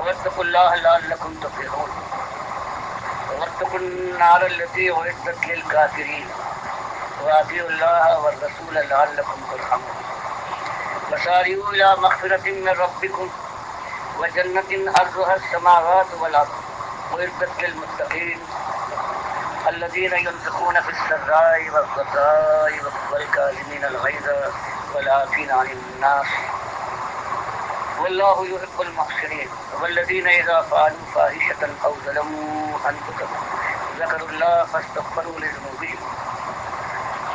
واتقوا الله لعلكم تفلحون واتقوا النار التي أعدت للكافرين وأطيعوا الله والرسول لعلكم ترحمون وسارعوا إلى مغفرة من ربكم وجنة أرضها السماوات والأرض أعدت للمتقين الذين ينفقون في السراء والضراء والكاظمين الغيظ والعافين عن الناس والله يحب المحسنين والذين إذا فعلوا فاحشة أو ظلموا أنفسهم ذكروا الله فاستغفروا لذنوبهم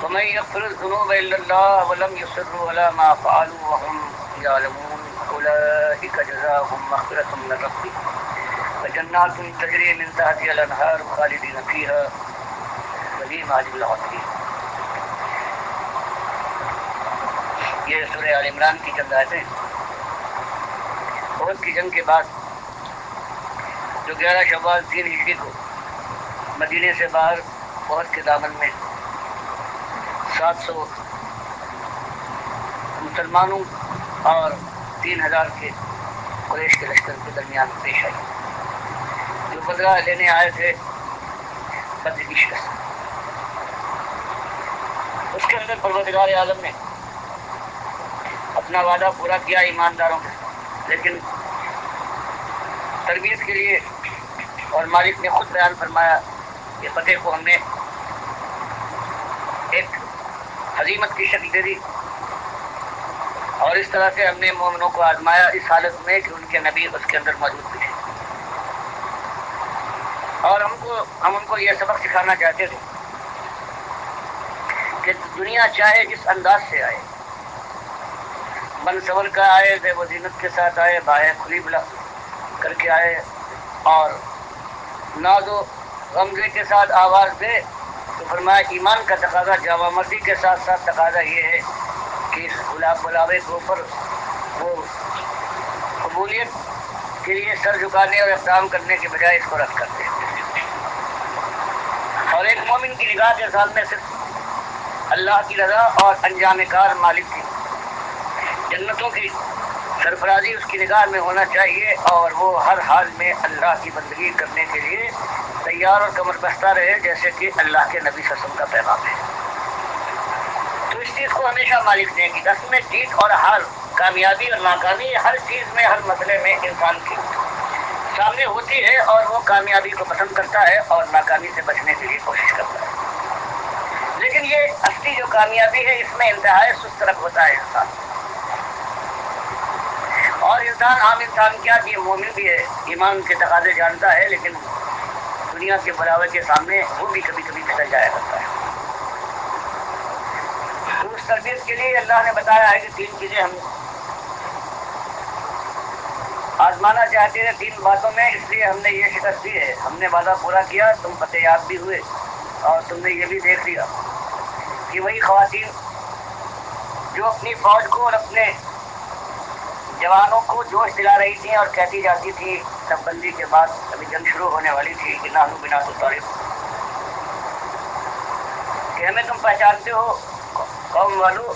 ومن يغفر الذنوب إلا الله ولم يصروا على ما فعلوا وهم يعلمون أولئك جزاؤهم مغفرة من ربهم وجنات تجري من تحتها الأنهار خالدين فيها ونعم أجر العاملين. یہ سورہ آل عمران کی چند آیتیں احد کی جنگ کے بعد جو 11 شوال 3 ہجری کو مدینے سے باہر احد کے دامن میں 700 مسلمانوں اور 3000 کے قریش کے لشکر کے درمیان پیش آئی. جو بدلہ لینے آئے تھے بدر کی شکست، اس کے اندر پروردگار عالم نے اپنا وعدہ پورا کیا ایمانداروں کے، لیکن تربیت کے لیے اور مالک نے خود بیان فرمایا کہ فتح کو ہم نے ایک ہزیمت کی شکل دے دی، اور اس طرح سے ہم نے مومنوں کو آزمایا اس حالت میں کہ ان کے نبی اس کے اندر موجود تھے، اور ہم ان کو یہ سبق سکھانا چاہتے تھے کہ دنیا چاہے جس انداز سے آئے، بن سور کا آئے، زیب و زینت کے ساتھ آئے، باہیں کھلی بلا کر کے آئے، اور ناز و غمزے کے ساتھ آواز دے، تو فرمایا ایمان کا تقاضا جواب مردی کے ساتھ ساتھ تقاضا یہ ہے کہ اس بلاوے کے اوپر وہ قبولیت کے لیے سر جھکانے اور اقدام کرنے کے بجائے اس کو رد کرتے ہیں. اور ایک مومن کی نگاہ کے سامنے صرف اللہ کی رضا اور انجام کار مالک کی جنتوں کی سرفرازی اس کی نگاہ میں ہونا چاہیے، اور وہ ہر حال میں اللہ کی بندگی کرنے کے لیے تیار اور کمر بستہ رہے، جیسے کہ اللہ کے نبی صلی اللہ علیہ وسلم کا پیغام ہے. تو اس چیز کو ہمیشہ مالک نے کی دس میں جیت اور ہار، کامیابی اور ناکامی ہر چیز میں، ہر مسئلے میں انسان کی سامنے ہوتی ہے، اور وہ کامیابی کو پسند کرتا ہے اور ناکامی سے بچنے کے لیے کوشش کرتا ہے. لیکن یہ اصلی جو کامیابی ہے اس میں انتہائی سست رخ ہوتا ہے انسان، اور انسان عام انسان کیا کہ مومن بھی ہے، ایمان کے تقاضے جانتا ہے، لیکن دنیا کے بلاوے کے سامنے وہ بھی کبھی کبھی پھسل جایا کرتا ہے. تو اس تربیت کے لیے اللہ نے بتایا ہے کہ 3 چیزیں ہم آزمانا چاہتے ہیں 3 باتوں میں، اس لیے ہم نے یہ شکست دی ہے. ہم نے وعدہ پورا کیا، تم فتح یاب بھی ہوئے، اور تم نے یہ بھی دیکھ لیا کہ وہی خواتین جو اپنی فوج کو اور اپنے جوانوں کو جوش دلا رہی تھیں اور کہتی جاتی تھی تب بندی کے بعد ابھی جنگ شروع ہونے والی تھی کہ نحن بنات الطارق، کہ ہمیں تم پہچانتے ہو قوم والو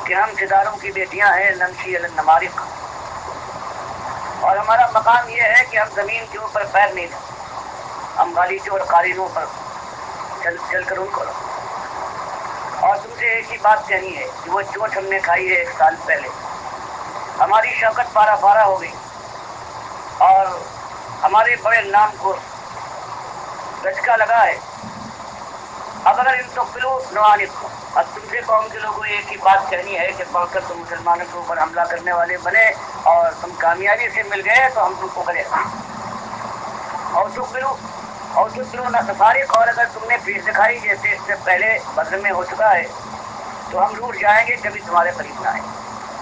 کہ ہم ستاروں کی بیٹیاں ہیں، نمشی علی النمارق، اور ہمارا مقام یہ ہے کہ ہم زمین کے اوپر پیر نہیں دیں، ہم غالیچوں اور قالینوں پر چل کر ان کو رکھو. اور تم سے ایک ہی بات کہنی ہے کہ وہ چوٹ ہم نے کھائی ہے 1 سال پہلے، ہماری شوکت پارا پارا ہو گئی، اور ہمارے بڑے نام کو دھچکا لگا ہے. اب اگر ان تقبلوا نوانق، اب تم سے قوم کے لوگوں ایک ہی بات کہنی ہے کہ پڑھ کر تم مسلمانوں کے اوپر حملہ کرنے والے بنے اور تم کامیابی سے مل گئے تو ہم تم کو کرے گا. اور تقبلوا نہ سفارق، اور اگر تم نے پیش دکھائی جیسے اس سے پہلے بدر میں ہو چکا ہے تو ہم روٹ جائیں گے، کبھی تمہارے قریب نہ آئیں.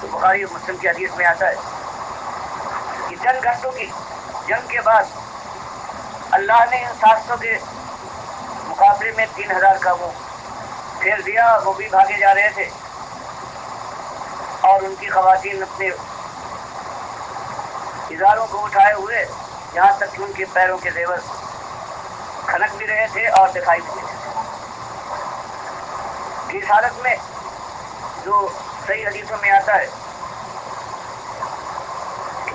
تو بخاری اور مسلم کی حدیث میں آتا ہے کہ چند گھنٹوں کی جنگ کے بعد اللہ نے ان 700 کے مقابلے میں 3000 کا وہ پھیر دیا، وہ بھی بھاگے جا رہے تھے، اور ان کی خواتین اپنے اداروں کو اٹھائے ہوئے، یہاں تک کہ ان کے پیروں کے زیور کھنک بھی رہے تھے اور دکھائی بھی دیتے تھے. اس حالت میں جو صحیح حدیثوں میں آتا ہے کہ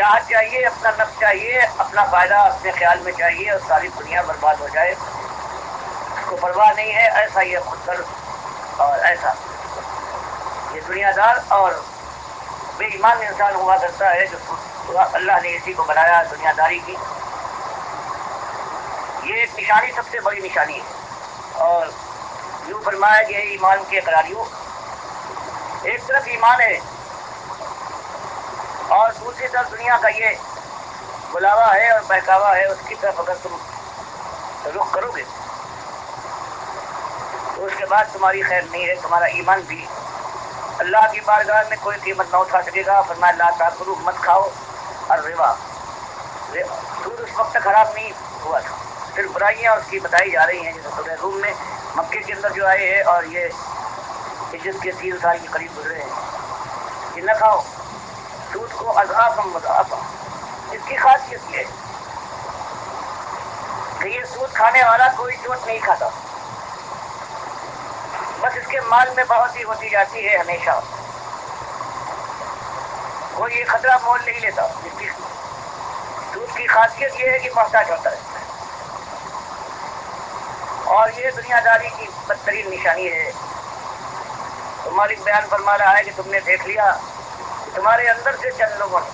چاہت چاہیے، اپنا نفس چاہیے، اپنا فائدہ اپنے خیال میں چاہیے، اور ساری دنیا برباد ہو جائے اس کو پرواہ نہیں ہے. ایسا یہ خود کر اور ایسا یہ دنیا دار اور بے ایمان انسان ہوا کرتا ہے جو اللہ نے اسی کو بنایا دنیا داری کی. یہ ایک نشانی سب سے بڑی نشانی ہے. اور یوں فرمایا کہ ایمان کے قراریوں، ایک طرف ایمان ہے اور دوسری طرف دنیا کا یہ بلاوا ہے اور بہکاوا ہے. اس کی طرف اگر تم رخ کرو گے تو اس کے بعد تمہاری خیر نہیں ہے. تمہارا ایمان بھی اللہ کی بارگاہ میں کوئی قیمت نہ اٹھا سکے گا. فرمایا لا تاکلوا، مت کھاؤ الربا. سود اس وقت تک حرام نہیں ہوا تھا، صرف برائیاں اس کی بتائی جا رہی ہیں. جیسے سورہ روم میں مکے کے اندر جو آئے ہیں اور یہ ہجرت کے 3 سال کے قریب گزرے ہیں کہ نہ کھاؤ سود کو اضعافا مضاعفا. اس کی خاصیت یہ ہے کہ یہ سود کھانے والا کوئی چوٹ نہیں کھاتا، بس اس کے مال میں بڑھوتری ہوتی جاتی ہے ہمیشہ. کوئی یہ خطرہ مول نہیں لیتا. اس کی سود کی خاصیت یہ ہے کہ محتاج ہوتا ہے، اور یہ دنیا داری کی بدترین نشانی ہے. تو مالک بیان فرما رہا ہے کہ تم نے دیکھ لیا کہ تمہارے اندر سے چند لوگوں نے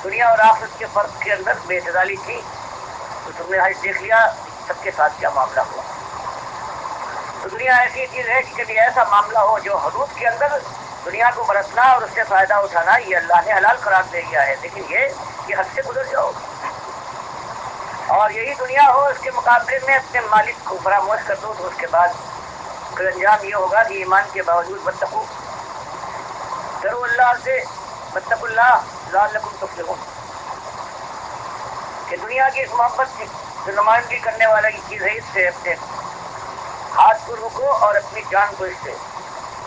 دنیا اور آخرت کے فرق کے اندر بے اعتدالی کی، تو تم نے آج دیکھ لیا سب کے ساتھ کیا معاملہ ہوا. تو دنیا ایسی چیز ہے کہ کبھی ایسا معاملہ ہو جو حدود کے اندر دنیا کو برتنا اور اس سے فائدہ اٹھانا یہ اللہ نے حلال قرار دے دیا ہے. لیکن یہ حد سے گزر جاؤ اور یہی دنیا ہو اس کے مقابلے میں اپنے مالک کو فراموش کر دو، تو اس کے بعد پھر انجام یہ ہوگا کہ ایمان کے باوجود واتقوا، ڈرو اللہ سے، واتقوا اللہ لعلکم تفلحون. کہ دنیا کی اس محبت کی جو نمائندگی کرنے والا کی چیز ہے، اس سے اپنے ہاتھ کو روکو اور اپنی جان کو اس سے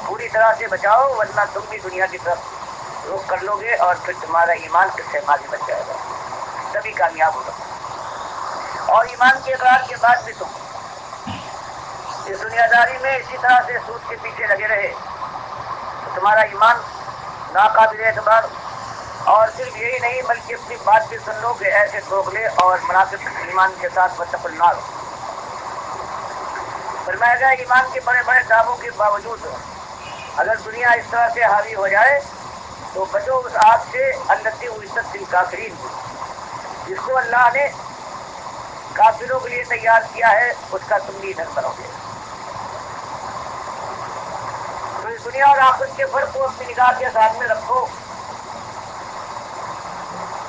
پوری طرح سے بچاؤ، ورنہ تم بھی دنیا کی طرف رخ کر لو گے اور پھر تمہارا ایمان کس سے ماضی بچ جائے گا، تبھی کامیاب ہوگا. اور ایمان کے اقرار کے بعد بھی تم اس دنیا داری میں اسی طرح سے سود کے پیچھے لگے رہے تو تمہارا ایمان ناقابل اعتبار. اور صرف یہی نہیں بلکہ اپنی بات بھی سن لو کہ ایسے دوغلے اور منافق ایمان کے ساتھ واتقوا النار. فرمایا گیا ایمان کے بڑے بڑے دعووں کے باوجود اگر دنیا اس طرح سے حاوی ہو جائے تو بچو اس آگ سے التی اعدت للکافرین، جس کو اللہ نے کافروں کے لیے تیار کیا ہے، اس کا تم بھی ایندھن بنو گے. تو اس دنیا اور آخرت کے فرق کو اپنی نگاہ کے سامنے رکھو.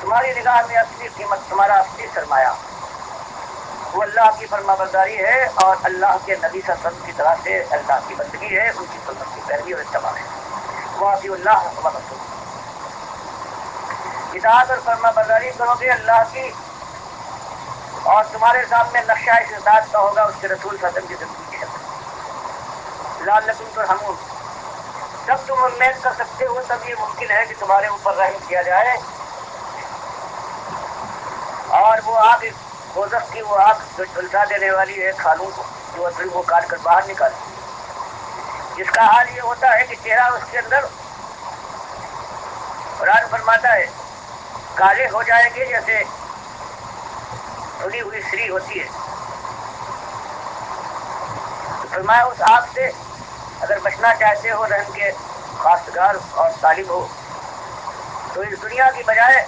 تمہاری نگاہ میں اصلی قیمت، تمہارا اصلی سرمایہ وہ اللہ کی فرما برداری ہے اور اللہ کے نبی صلی اللہ علیہ وسلم کی طرح سے اللہ کی بندگی ہے، ان کی سنت کی پیروی اور اتباع ہے. واطیعوا اللہ ورسولہ، اطاعت اور فرما برداری کرو گے اللہ کی، اور تمہارے سامنے نقشہ اس اطاعت کا ہوگا اس کے رسول صلی اللہ علیہ وسلم کی زندگی کی شکل. لعلکم ترحمون، جب تم امید کر سکتے ہو تب یہ ممکن ہے کہ تمہارے اوپر رحم کیا جائے اور وہ آگ دوزخ کی، وہ آگ جو جلسا دینے والی ہے کھالوں کو، جو اصل کو کاٹ کر باہر نکال، جس کا حال یہ ہوتا ہے کہ چہرہ اس کے اندر قرآن فرماتا ہے کالے ہو جائیں گے جیسے دھلی ہوئی سری ہوتی ہے. تو فرمایا اس آگ سے اگر بچنا چاہتے ہو رحم کے خواستگار اور طالب ہو تو اس دنیا کی بجائے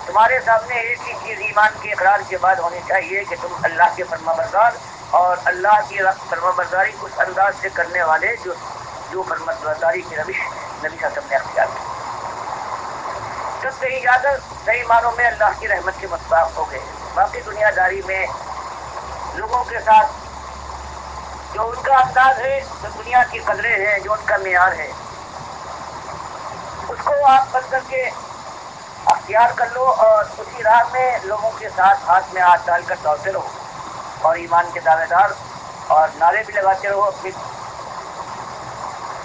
تمہارے سامنے ایک ہی چیز ایمان کے اقرار کے بعد ہونی چاہیے کہ تم اللہ کے فرما بردار اور اللہ کی فرما برداری اس انداز سے کرنے والے جو فرما برداری کی روش نبی صلی اللہ علیہ وسلم نے اختیار کی. تب کہیں جا کر صحیح معنوں میں اللہ کی رحمت کے مستحق ہو گئے. باقی دنیا داری میں لوگوں کے ساتھ جو ان کا انداز ہے، جو دنیا کی قدریں ہیں، جو ان کا معیار ہے، اس کو آپ بند کر کے اختیار کر لو اور اسی راہ میں لوگوں کے ساتھ ہاتھ میں ہاتھ ڈال کر دوڑتے رہو اور ایمان کے دعوے دار اور نعرے بھی لگاتے رہو اپنی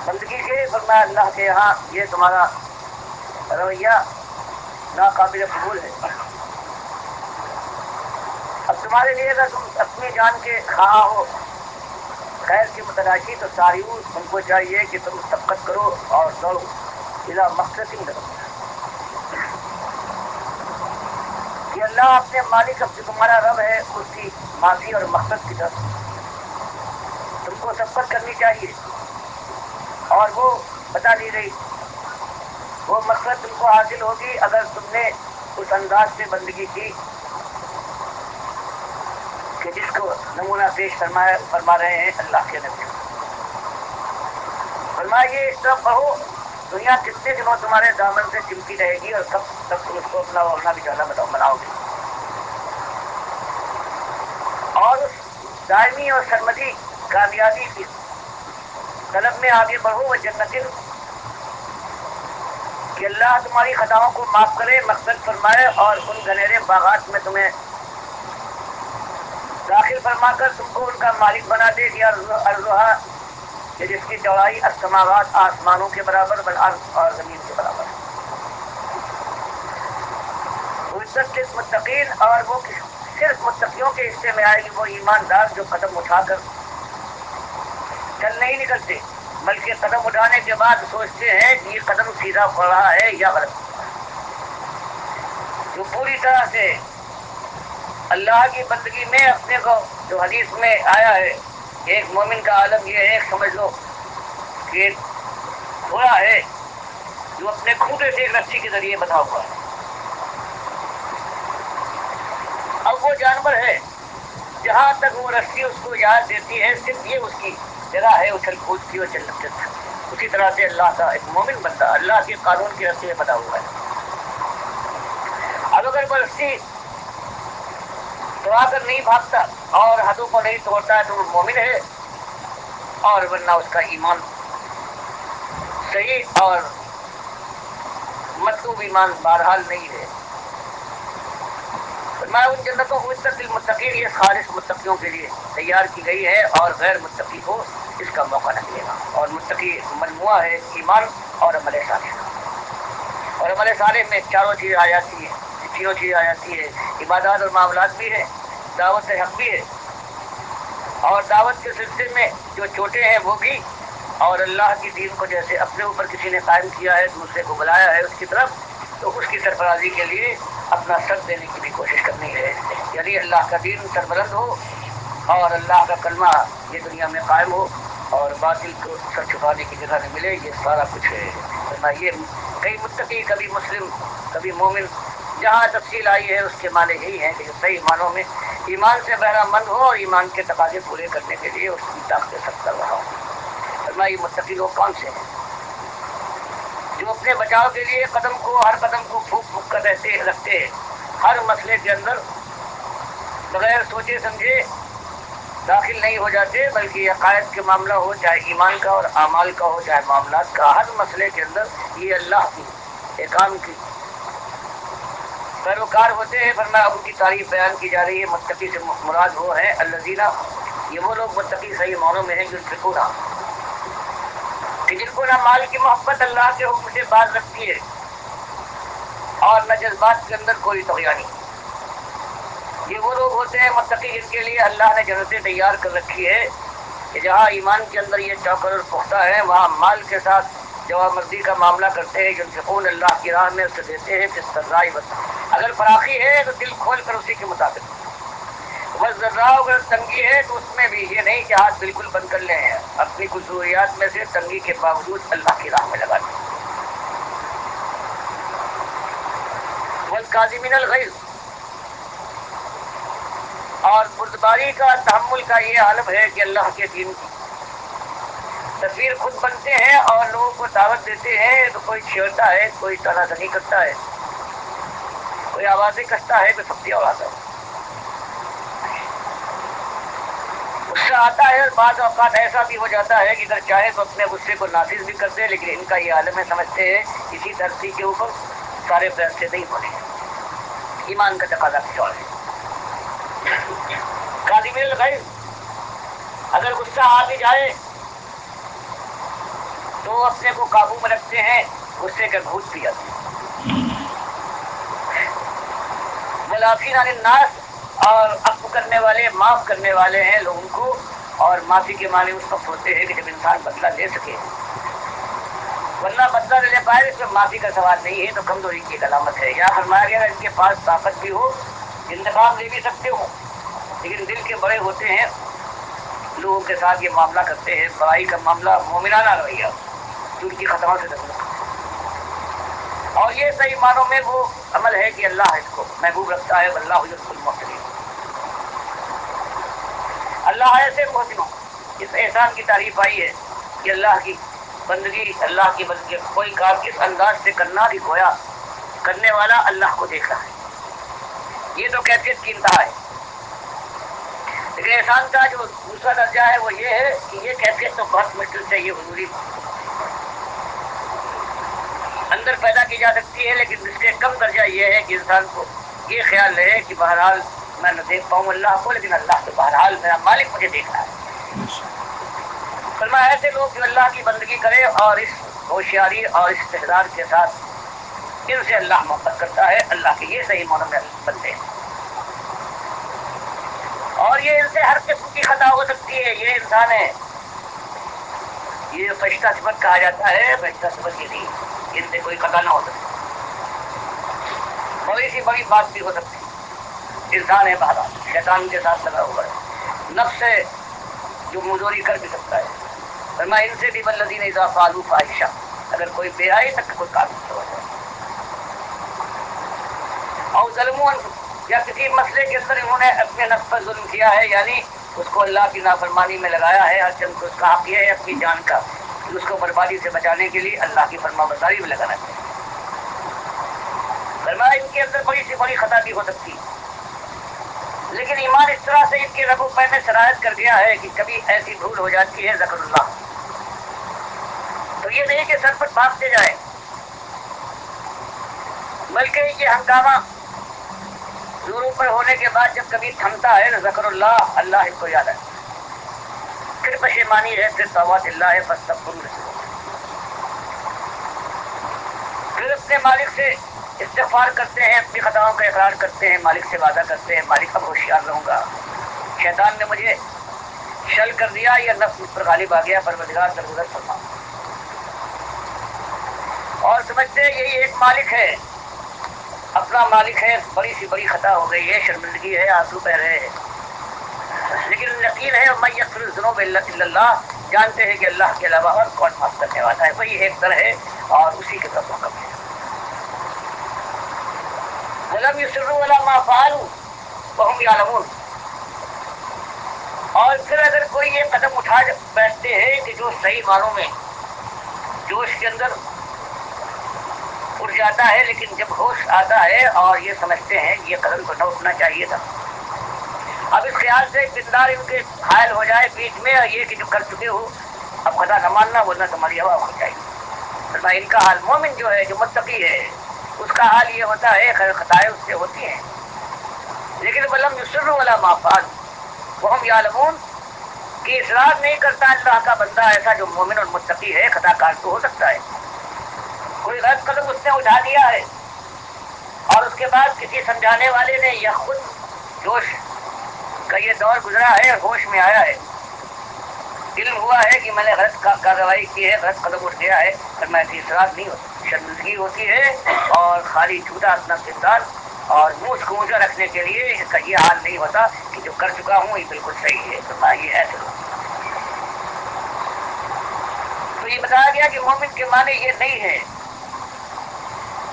بندگی کے. فرمایا اللہ کے یہاں یہ تمہارا رویہ ناقابل قبول ہے. اب تمہارے لیے اگر تم اپنی جان کے خواہاں ہو، خیر کی متلاشی، تو ساریوں ان کو چاہیے کہ تم سبقت کرو اور دوڑو اذا مقصد کرو. اللہ اپنے مالک اب جو تمہارا رب ہے اس کی معافی اور مغفرت کی طرف تم کو سبقت کرنی چاہیے، اور وہ بتا دی گئی وہ مقصد تم کو حاصل ہوگی اگر تم نے اس انداز سے بندگی کی کہ جس کو نمونہ پیش فرما رہے ہیں اللہ کے نبی۔ فرمائیے اس طرف بہو دنیا کتنے دنوں تمہارے دامن سے چمکی رہے گی اور کب تک تم اس کو اپنا اور اپنا بچانا بناؤ گے، اور اس دائمی اور سرمدی کامیابی کی طلب میں آگے بڑھو وہ جنت کہ اللہ تمہاری خطاؤں کو معاف کرے، مغفرت فرمائے اور ان گھنیرے باغات میں تمہیں داخل فرما کر تم کو ان کا مالک بنا دے دیا، ارضھا کہ جس کی چوڑائی السماوات آسمانوں کے برابر والارض اور زمین کے برابر، عزت للمتقین، اور وہ صرف متقیوں کے حصے میں آئے گی، وہ ایماندار جو قدم اٹھا کر چل نہیں نکلتے بلکہ قدم اٹھانے کے بعد سوچتے ہیں کہ یہ قدم سیدھا پڑ رہا ہے یا غلط، جو پوری طرح سے اللہ کی بندگی میں اپنے کو، جو حدیث میں آیا ہے ایک مومن کا عالم یہ ہے، سمجھ لو کہ گھوڑا ہے جو اپنے کھوٹے سے ایک رسی کے ذریعے بندھا ہوا ہے، اب وہ جانور ہے جہاں تک وہ رسی اس کو یاد دیتی ہے صرف یہ اس کی جگہ ہے اچھل کود کی اور چل، اسی طرح سے اللہ کا ایک مومن بندہ اللہ کے قانون کی رسی میں بندھا ہوا ہے، اب اگر وہ رسی توڑا کر نہیں بھاگتا اور حدوں کو نہیں توڑتا ہے تو وہ مومن ہے، اور ورنہ اس کا ایمان صحیح اور مطلوب ایمان بہرحال نہیں ہے۔ میں ان جنتوں کو عزت للمتقین یہ خالص متقیوں کے لیے تیار کی گئی ہے اور غیر متقی کو اس کا موقع نہ ملے گا، اور متقی مجموعہ ہے ایمان اور عمل صالح، اور عمل صالح میں چاروں چیزیں آ جاتی ہیں، تینوں چیزیں آ جاتی ہے، عبادات اور معاملات بھی ہے، دعوت حق بھی ہے، اور دعوت کے سلسلے میں جو چوٹے ہیں وہ بھی، اور اللہ کی دین کو جیسے اپنے اوپر کسی نے قائم کیا ہے دوسرے کو بلایا ہے اس کی طرف، تو اس کی سرفرازی کے لیے اپنا سر دینے کی بھی کوشش کرنی ہے، یعنی اللہ کا دین سربلند ہو اور اللہ کا کلمہ یہ دنیا میں قائم ہو اور باطل کو سر چھپانے کی جگہ نہ ملے، یہ سارا کچھ ہے۔ یہ کئی متقی کبھی مسلم کبھی مومن جہاں تفصیل آئی ہے اس کے معنی یہی ہیں کہ جو صحیح معنوں میں ایمان سے بہرہ مند ہو اور ایمان کے تقاضے پورے کرنے کے لیے اس کی طاقت سب کر رہا ہوں۔ یہ متقی لوگ کون سے ہیں؟ جو اپنے بچاؤ کے لیے ہر قدم کو پھونک پھونک کر رکھتے ہیں، ہر مسئلے کے اندر بغیر سوچے سمجھے داخل نہیں ہو جاتے، بلکہ یہ عقائد کے معاملہ ہو چاہے ایمان کا اور اعمال کا ہو چاہے معاملات کا، ہر مسئلے کے اندر یہ اللہ کی احکام کی پیروکار ہوتے ہیں، ورنہ ان کی تعریف بیان کی جا رہی ہے۔ متقی سے مراد وہ ہے الذین، یہ وہ لوگ متقی صحیح معنوں میں ہیں جو کہ جن کو نہ مال کی محبت اللہ کے حکم سے باز رکھتی ہے اور نہ جذبات کے اندر کوئی طغیانی، یہ وہ لوگ ہوتے ہیں متقی جن کے لیے اللہ نے جنتیں تیار کر رکھی ہے کہ جہاں ایمان کے اندر یہ چوکر اور پختہ ہے وہاں مال کے ساتھ جواب مردی کا معاملہ کرتے ہیں، ينفقون اللہ کی راہ میں اسے دیتے ہیں، فِي اگر فراخی ہے تو دل کھول کر اسی کے مطابق، والضراء اگر تنگی ہے تو اس میں بھی یہ نہیں کہ ہاتھ بالکل بند کر لیں، اپنی کچھ ضروریات میں سے تنگی کے باوجود اللہ کی راہ میں لگا دیں، والکاظمین الغیظ، اور بردباری کا تحمل کا یہ عالم ہے کہ اللہ کے دین کی تصویر خود بنتے ہیں اور لوگوں کو دعوت دیتے ہیں تو کوئی چھیڑتا ہے، کوئی طرح دنی کرتا ہے، کوئی آوازیں کستا ہے، کوئی پھپتیاں اڑاتا ہے، غصہ آتا ہے، اور بعض اوقات ایسا بھی ہو جاتا ہے کہ اگر چاہے تو اپنے غصے کو نافذ بھی کرتے ہیں، لیکن ان کا یہ عالم ہے، سمجھتے ہیں اسی دھرتی کے اوپر سارے فیصلے نہیں ہونے، ایمان کا تقاضا کچھ اور ہے۔ کاظمین الغیظ، اگر غصہ آ بھی جائے تو اپنے کو قابو میں رکھتے ہیں، غصے کا گھوٹ پی جاتے ہیں، والعافین عن الناس، اور عفو کرنے والے معاف کرنے والے ہیں لوگوں کو، اور معافی کے معنی اس وقت ہوتے ہیں کہ جب انسان بدلہ لے سکے، ورنہ بدلہ لینے پائے اس میں معافی کا سوال نہیں ہے تو کمزوری کی ایک علامت ہے۔ یا فرمایا گیا ان کے پاس طاقت بھی ہو انتقام لے بھی سکتے ہو، لیکن دل کے بڑے ہوتے ہیں، لوگوں کے ساتھ یہ معاملہ کرتے ہیں، برائی کا معاملہ مومنانہ رویہ، جو ان کی خطاؤں سے ضرور۔ اور یہ صحیح معنوں میں وہ عمل ہے کہ اللہ اس کو محبوب رکھتا ہے، واللہ یحب المحسنین۔ اللہ ایسے محسنوں، اس احسان کی تعریف آئی ہے کہ اللہ کی بندگی کوئی کام کس انداز سے کرنا بھی گویا کرنے والا اللہ کو دیکھ رہا ہے، یہ تو کیفیت کی انتہا ہے۔ لیکن احسان کا جو دوسرا درجہ ہے وہ یہ ہے کہ یہ کیفیت تو بہت مشکل سے یہ حضوری اندر پیدا کی جا سکتی ہے، لیکن اس کے کم درجہ یہ ہے کہ انسان کو یہ خیال رہے کہ بہرحال میں نہ دیکھ پاؤں اللہ کو، لیکن اللہ تو بہرحال میرا مالک مجھے دیکھ رہا ہے۔ فرمایا ایسے لوگ جو اللہ کی بندگی کرے اور اس ہوشیاری اور اس استحضار کے ساتھ، ان سے اللہ محبت کرتا ہے، اللہ کے یہ صحیح معنوں میں بندے ہیں۔ اور یہ ان سے ہر قسم کی خطا ہو سکتی ہے، یہ انسان ہے، یہ فرشتہ صفت کہا جاتا ہے، فرشتہ صفت یہ نہیں، ان سے کوئی خطا نہ ہو سکتی، بڑی سی بڑی بات بھی ہو سکتی ہے، انسان ہے بہرحال، شیطان کے ساتھ لگا ہوا ہے، نفس ہے جو مزوری کر بھی سکتا ہے۔ فرمایا ان سے بھی والذین اذا فعلوا فاحشہ، اگر کوئی بے حیائی تک کوئی کام ہو جائے اور ظلموں یا کسی مسئلے کے اندر انہوں نے اپنے نفس پر ظلم کیا ہے، یعنی اس کو اللہ کی نافرمانی میں لگایا ہے، ہر چند کو اس کا حق یہ ہے اپنی جان کا کہ اس کو بربادی سے بچانے کے لیے اللہ کی فرما برداری میں لگانا چاہیے۔ فرمایا ان کے اندر بڑی سی بڑی خطا بھی ہو سکتی ہے، لیکن ایمان اس طرح سے ان کے رب و پے میں شرائط کر دیا ہے کہ کبھی ایسی بھول ہو جاتی ہے ذکر اللہ، تو یہ نہیں کہ سر پر بھاگتے جائیں، بلکہ یہ ہنگامہ زوروں پر ہونے کے بعد جب کبھی تھمتا ہے تو ذکر اللہ، اللہ ان کو یاد ہے، پھر پشیمانی ہے، پھر توبۃ اللہ ہے، پھر اپنے مالک سے استغفار کرتے ہیں، اپنی خطاؤں کا اقرار کرتے ہیں، مالک سے وعدہ کرتے ہیں، مالک اب ہوشیار رہوں گا، شیطان نے مجھے شل کر دیا یا نفس مجھ پر غالب آ گیا، پروردگار درگزر فرما، اور سمجھتے ہیں یہی ایک مالک ہے، اپنا مالک ہے، بڑی سی بڑی خطا ہو گئی ہے، شرمندگی ہے، آنسو بہ رہے ہیں، لیکن یقین ہے من یغفر الذنوب الا اللہ، جانتے ہیں کہ اللہ کے علاوہ اور کون معاف کرنے والا ہے، وہی ایک در ہے اور اسی کے طرف حکم ہے۔ وَلَمْ يُصِرُّوا عَلَىٰ مَا فَعَلُوا وَهُمْ يَعْلَمُونَ، اور پھر اگر کوئی یہ قدم اٹھا بیٹھتے ہیں کہ جو صحیح معنوں میں جوش کے اندر اٹھ جاتا ہے، لیکن جب ہوش آتا ہے اور یہ سمجھتے ہیں کہ یہ قدم کو نہ اٹھنا چاہیے تھا، اب اس خیال سے کردار ان کے حائل ہو جائے بیچ میں، اور یہ کہ جو کر چکے ہو اب خطا نہ ماننا ورنہ تمہاری ہوا ہو جائے گی۔ ان کا حال، مومن جو ہے جو متقی ہے اس کا حال یہ ہوتا ہے، خطائیں اس سے ہوتی ہیں، لیکن وَلَمْ يُصِرُّوا عَلَىٰ مَا فَعَلُوا وَهُمْ يَعْلَمُونَ، کہ اصرار نہیں کرتا اللہ کا بندہ ایسا جو مومن اور متقی ہے، خطا کار تو ہو سکتا ہے، کوئی غلط قدم اس نے اٹھا دیا ہے اور اس کے بعد کسی سمجھانے والے نے یا خود جوش کا یہ دور گزرا ہے، ہوش میں آیا ہے، علم ہوا ہے کہ میں نے غلط کارروائی کی ہے، غلط قدم اٹھ گیا ہے، پھر میں ایسی اصرار نہیں ہوتی، شرمندگی ہوتی ہے، اور خالی جھوٹا اپنا کردار اور منہ کو اونچا رکھنے کے لیے اس کا یہ حال نہیں ہوتا کہ جو کر چکا ہوں یہ بالکل صحیح ہے، تو یہ ایسے لوگ۔ تو یہ بتایا گیا کہ مومن کے معنی یہ نہیں ہے،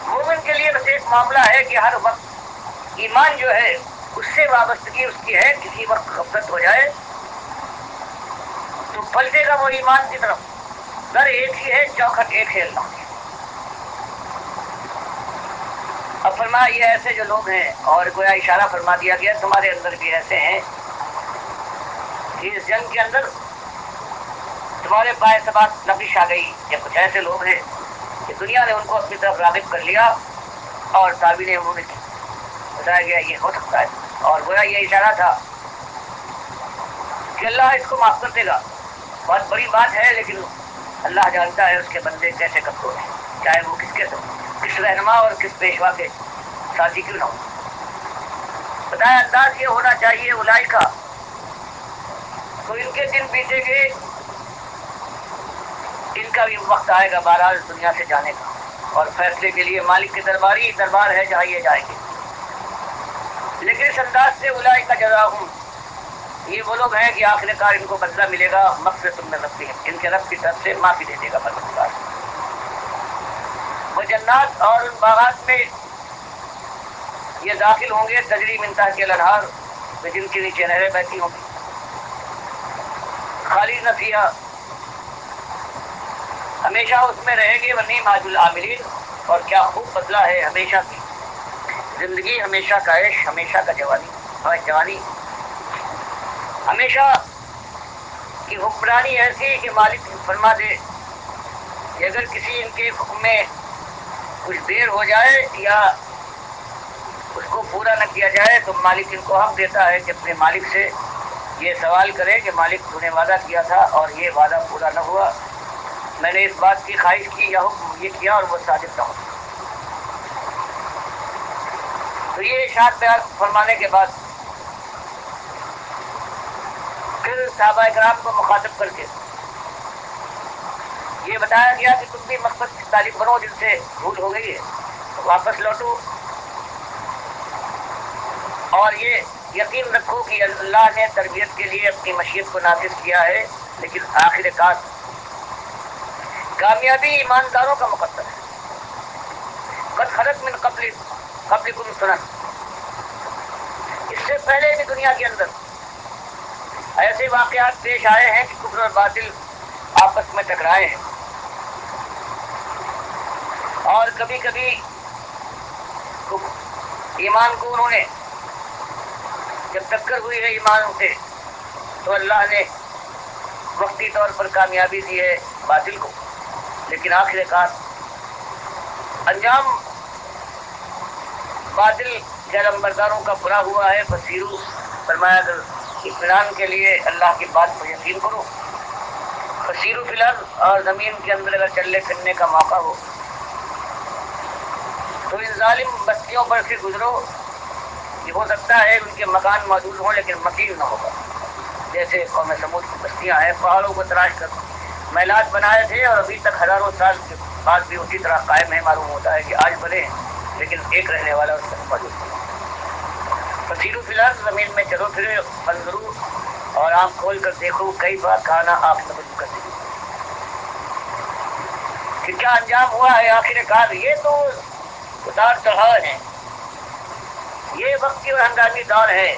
مومن کے لیے بس ایک معاملہ ہے کہ ہر وقت ایمان جو ہے اس سے وابستگی اس کی ہے، کسی وقت غفلت ہو جائے تو پلٹے گا وہ ایمان کی طرف، در ایک ہی ہے، چوکھٹ ایک ہے اللہ کی۔ اب فرمایا یہ ایسے جو لوگ ہیں، اور گویا اشارہ فرما دیا گیا تمہارے اندر بھی ایسے ہیں کہ اس جنگ کے اندر تمہارے پائے سبات لفش آ گئی، یا کچھ ایسے لوگ ہیں کہ دنیا نے ان کو اپنی طرف راغب کر لیا اور تعبیریں انہوں نے کی، بتایا گیا یہ ہو سکتا ہے، اور گویا یہ اشارہ تھا کہ اللہ اس کو معاف کر دے گا، بہت بڑی بات ہے، لیکن اللہ جانتا ہے اس کے بندے کیسے کمزور ہیں، چاہے وہ کس رہنما اور کس پیشوا کے ساتھی کیوں نہ ہو۔ بتایا انداز یہ ہونا چاہیے اولئک کا، تو ان کے دن بیتے گئے، ان کا بھی وقت آئے گا بہرحال دنیا سے جانے کا، اور فیصلے کے لیے مالک کے دربار ہے جہاں یہ جائیں گے۔ لیکن اس انداز سے اولئک جزاؤہم، یہ وہ لوگ ہیں کہ آخر کار ان کو بدلہ ملے گا مغفرۃ من ربہم، ان کے رب کی طرف سے معافی دے دے گا پروردگار۔ وہ جنات، اور ان باغات میں یہ داخل ہوں گے تجری من تحتہا الانہار، جن کے نیچے نہریں بہتی ہوں گی، خالدین فیہا، ہمیشہ اس میں رہیں گے، ونعم اجر العاملین، اور کیا خوب بدلہ ہے ہمیشہ کی زندگی، ہمیشہ کا عیش، ہمیشہ کا جوانی، ہمیشہ کی حکمرانی ایسی کہ مالک فرما دے کہ اگر کسی ان کے حکم میں کچھ دیر ہو جائے یا اس کو پورا نہ کیا جائے تو مالک ان کو حق دیتا ہے کہ اپنے مالک سے یہ سوال کرے کہ مالک تو نے وعدہ کیا تھا اور یہ وعدہ پورا نہ ہوا، میں نے اس بات کی خواہش کی یا حکم یہ کیا اور وہ صادق نہ ہو۔ تو یہ ارشاد بیان فرمانے کے بعد پھر صحابہ کرام کو مخاطب کر کے یہ بتایا گیا کہ تم بھی مثبت تعلیم بنو، جن سے بھول ہو گئی ہے واپس لوٹو، اور یہ یقین رکھو کہ اللہ نے تربیت کے لیے اپنی مشیت کو نافذ کیا ہے، لیکن آخر کار کامیابی ایمانداروں کا مقدر ہے۔ قد خلت من قبلکم سنن، اس سے پہلے بھی دنیا کے اندر ایسے واقعات پیش آئے ہیں کہ کفر اور باطل آپس میں ٹکرائے ہیں، اور کبھی کبھی ایمان کو انہوں نے جب ٹکر ہوئی ہے ایمان سے تو اللہ نے وقتی طور پر کامیابی دی ہے باطل کو، لیکن آخر کار انجام باطل کے علمبرداروں کا برا ہوا ہے۔ بصیرو، فرمایا اگر اطمینان کے لیے اللہ کی بات پر یقین کرو، بصیرو فی الارض، اور زمین کے اندر اگر چلنے پھرنے کا موقع ہو تو ان ظالم بستیوں پر سے گزرو، یہ ہو سکتا ہے ان کے مکان موجود ہوں لیکن مکین نہ ہوگا، جیسے قوم سمود کی بستیاں ہیں، پہاڑوں کو تراش کر محلات بنائے تھے اور ابھی تک ہزاروں سال کے بعد بھی اسی طرح قائم ہے، معلوم ہوتا ہے کہ آج بنے ہیں لیکن ایک رہنے والا اس تک موجود نہیں۔ بصیرو فی الارض، زمین میں چلو پھرے، فانظروا، اور آنکھ کھول کر دیکھو، کئی بار کھانا عاقبۃ المکذبین، کہ کیا انجام ہوا ہے آخر کار۔ یہ تو اتار چڑھاؤ ہے، یہ وقتی اور ہنگامی دور ہے،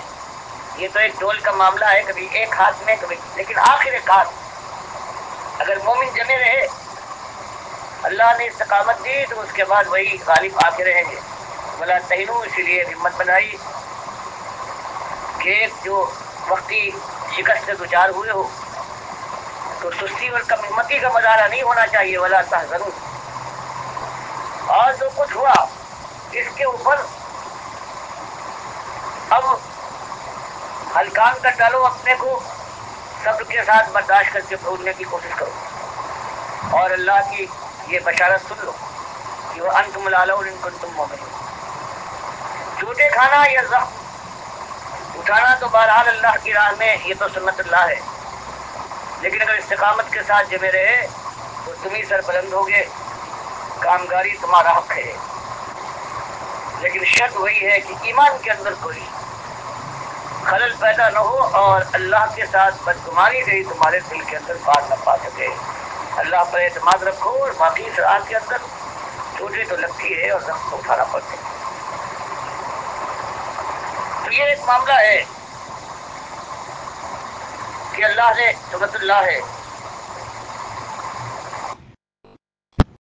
یہ تو ایک ڈول کا معاملہ ہے، کبھی ایک ہاتھ میں کبھی، لیکن آخر کار اگر مومن جمے رہے، اللہ نے استقامت دی تو اس کے بعد وہی غالب آ کے رہیں گے۔ ولا تہنوا، اسی لیے ہمت بنائی کہ ایک جو وقتی شکست سے دوچار ہوئے ہو تو سستی اور کم ہمتی کا مظاہرہ نہیں ہونا چاہیے۔ ولا تحزنوا، اور جو کچھ ہوا اس کے اوپر اب ہلکان کر ڈالو اپنے کو، صبر کے ساتھ برداشت کر کے بھولنے کی کوشش کرو، اور اللہ کی یہ بشارت سن لو کہ وہ انتم الاعلون ان کنتم مؤمنین۔ چوٹے کھانا یا زخم اٹھانا تو بہرحال اللہ کی راہ میں یہ تو سنت اللہ ہے، لیکن اگر استقامت کے ساتھ جمے رہے تو تم ہی سربلند ہوگے، کامگاری تمہارا حق ہے، لیکن شرط وہی ہے کہ ایمان کے اندر کوئی خلل پیدا نہ ہو اور اللہ کے ساتھ بدگمانی سے ہی تمہارے دل کے اندر بار نہ پا سکے۔ اللہ پر اعتماد رکھو، اور باقی شرائط کے اندر چوٹیں تو لگتی ہے اور زخم تو اٹھانا پڑتے ہیں۔ تو یہ ایک معاملہ ہے کہ اللہ نے سنت اللہ ہے